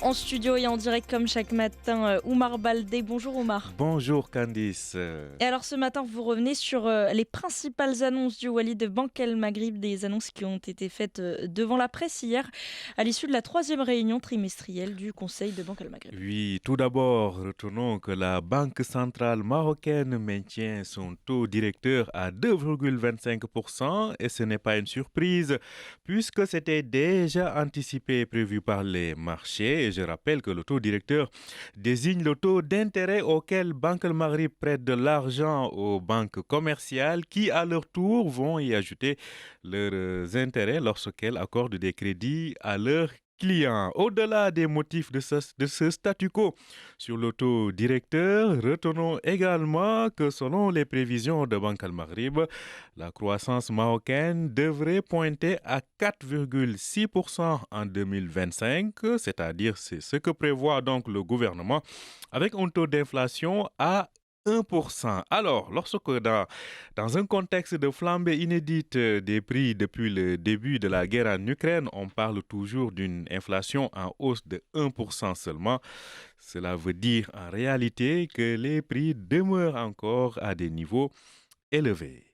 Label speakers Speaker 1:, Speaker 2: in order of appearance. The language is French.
Speaker 1: En studio et en direct comme chaque matin, Oumar Baldé. Bonjour Oumar.
Speaker 2: Bonjour Candice.
Speaker 1: Et alors ce matin, vous revenez sur les principales annonces du Wali de Banque El Maghrib, des annonces qui ont été faites devant la presse hier, à l'issue de la troisième réunion trimestrielle du Conseil de Banque El Maghrib.
Speaker 2: Oui, tout d'abord, retenons que la Banque centrale marocaine maintient son taux directeur à 2,25% et ce n'est pas une surprise puisque c'était déjà anticipé et prévu par les marchés. Et je rappelle que le taux directeur désigne le taux d'intérêt auquel Banque El Maghrib prête de l'argent aux banques commerciales qui, à leur tour, vont y ajouter leurs intérêts lorsqu'elles accordent des crédits à leurs clients. Au-delà des motifs de ce statu quo sur le taux directeur, retenons également que selon les prévisions de Banque al-Maghrib, la croissance marocaine devrait pointer à 4,6% en 2025, c'est-à-dire c'est ce que prévoit donc le gouvernement, avec un taux d'inflation à 1%. Alors, lorsque dans un contexte de flambée inédite des prix depuis le début de la guerre en Ukraine, on parle toujours d'une inflation en hausse de 1% seulement. Cela veut dire en réalité que les prix demeurent encore à des niveaux élevés.